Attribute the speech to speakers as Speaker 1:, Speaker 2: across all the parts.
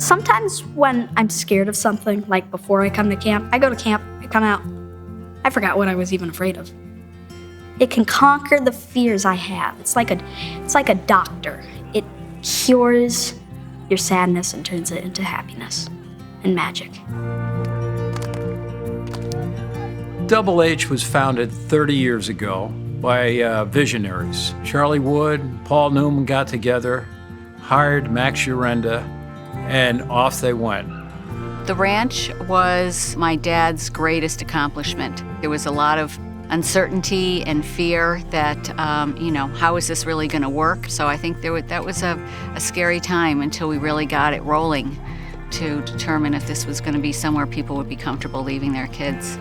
Speaker 1: Sometimes when I'm scared of something, like before I come to camp, I go to camp, I come out, I forgot what I was even afraid of. It can conquer the fears I have. It's like a doctor. It cures your sadness and turns it into happiness and magic.
Speaker 2: Double H was founded 30 years ago by visionaries. Charlie Wood, Paul Newman got together, hired Max Urenda, and off they went.
Speaker 3: The ranch was my dad's greatest accomplishment. There was a lot of uncertainty and fear that, how is this really going to work? So I think that was a scary time until we really got it rolling to determine if this was going to be somewhere people would be comfortable leaving their kids.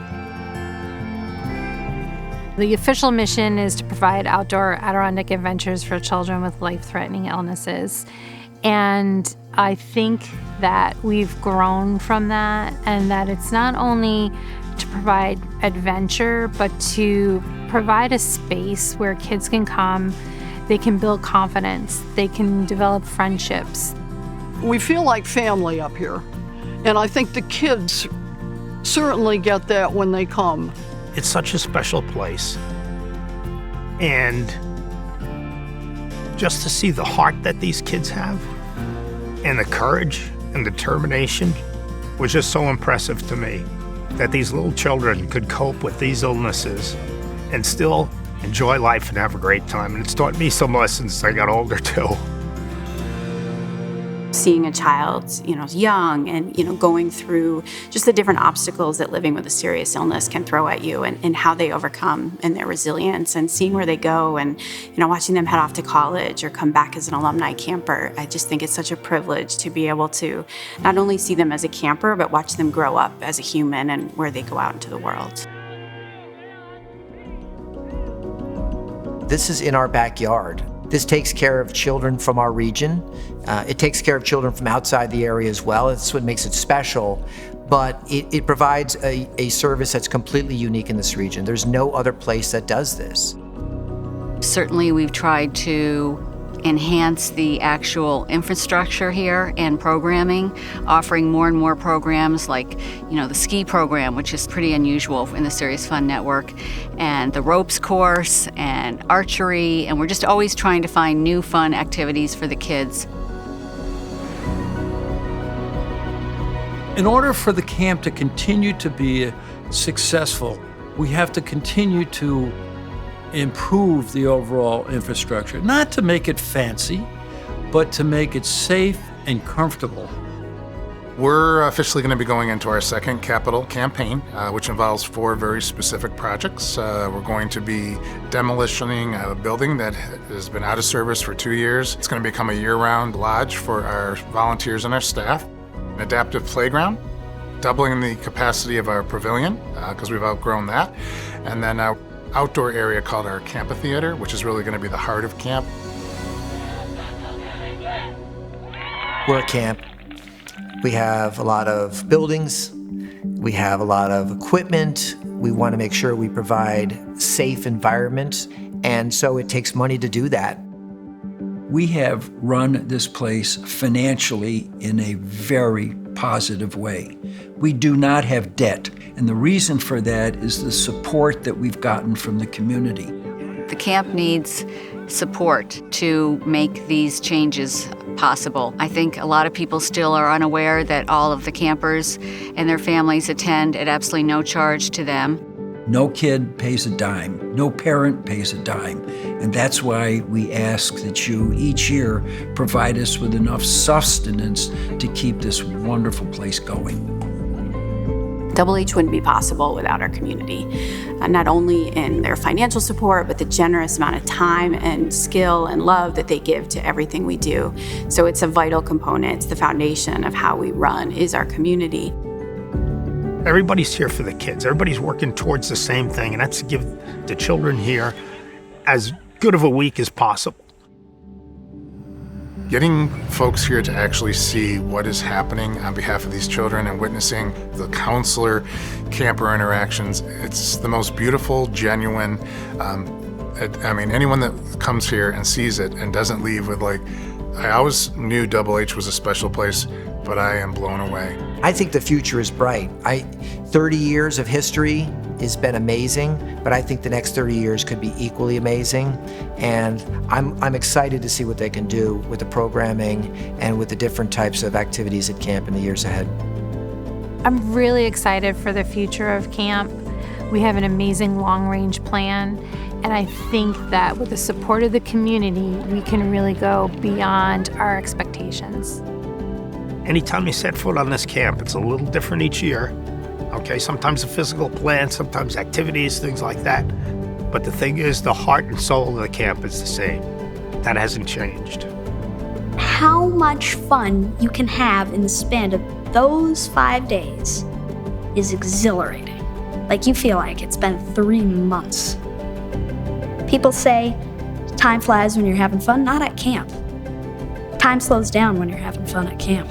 Speaker 4: The official mission is to provide outdoor Adirondack adventures for children with life-threatening illnesses. And I think that we've grown from that, and that it's not only to provide adventure, but to provide a space where kids can come, they can build confidence, they can develop friendships.
Speaker 5: We feel like family up here, and I think the kids certainly get that when they come.
Speaker 6: It's such a special place, and just to see the heart that these kids have and the courage and determination was just so impressive to me, that these little children could cope with these illnesses and still enjoy life and have a great time. And it's taught me some lessons as I got older too.
Speaker 7: Seeing a child, young and, going through just the different obstacles that living with a serious illness can throw at you, and how they overcome and their resilience, and seeing where they go, and, watching them head off to college or come back as an alumni camper. I just think it's such a privilege to be able to not only see them as a camper, but watch them grow up as a human and where they go out into the world.
Speaker 8: This is in our backyard. This takes care of children from our region. It takes care of children from outside the area as well. That's what makes it special. But it provides a service that's completely unique in this region. There's no other place that does this.
Speaker 3: Certainly we've tried to enhance the actual infrastructure here and programming, offering more and more programs like, the ski program, which is pretty unusual in the Serious Fun Network, and the ropes course and archery, and we're just always trying to find new fun activities for the kids.
Speaker 2: In order for the camp to continue to be successful, we have to continue to improve the overall infrastructure, not to make it fancy, but to make it safe and comfortable.
Speaker 9: We're officially going to be going into our second capital campaign, which involves 4 very specific projects. We're going to be demolishing a building that has been out of service for 2 years. It's going to become a year-round lodge for our volunteers and our staff. An adaptive playground, doubling the capacity of our pavilion, because we've outgrown that, and then our outdoor area called our Campatheater, which is really going to be the heart of camp.
Speaker 8: We're a camp. We have a lot of buildings. We have a lot of equipment. We want to make sure we provide safe environment, and so it takes money to do that.
Speaker 10: We have run this place financially in a very positive way. We do not have debt, and the reason for that is the support that we've gotten from the community.
Speaker 3: The camp needs support to make these changes possible. I think a lot of people still are unaware that all of the campers and their families attend at absolutely no charge to them.
Speaker 10: No kid pays a dime, no parent pays a dime, and that's why we ask that you each year provide us with enough sustenance to keep this wonderful place going.
Speaker 7: Double H wouldn't be possible without our community, not only in their financial support, but the generous amount of time and skill and love that they give to everything we do. So it's a vital component. It's the foundation of how we run, is our community.
Speaker 6: Everybody's here for the kids. Everybody's working towards the same thing, and that's to give the children here as good of a week as possible.
Speaker 9: Getting folks here to actually see what is happening on behalf of these children and witnessing the counselor-camper interactions, it's the most beautiful, genuine, anyone that comes here and sees it and doesn't leave with I always knew Double H was a special place but I am blown away.
Speaker 8: I think the future is bright. 30 years of history has been amazing, but I think the next 30 years could be equally amazing. And I'm excited to see what they can do with the programming and with the different types of activities at camp in the years ahead.
Speaker 4: I'm really excited for the future of camp. We have an amazing long-range plan, and I think that with the support of the community, we can really go beyond our expectations.
Speaker 6: Anytime you set foot on this camp, it's a little different each year. Okay, sometimes a physical plan, sometimes activities, things like that. But the thing is, the heart and soul of the camp is the same. That hasn't changed.
Speaker 1: How much fun you can have in the span of those 5 days is exhilarating. Like you feel like it's been 3 months. People say time flies when you're having fun, not at camp. Time slows down when you're having fun at camp.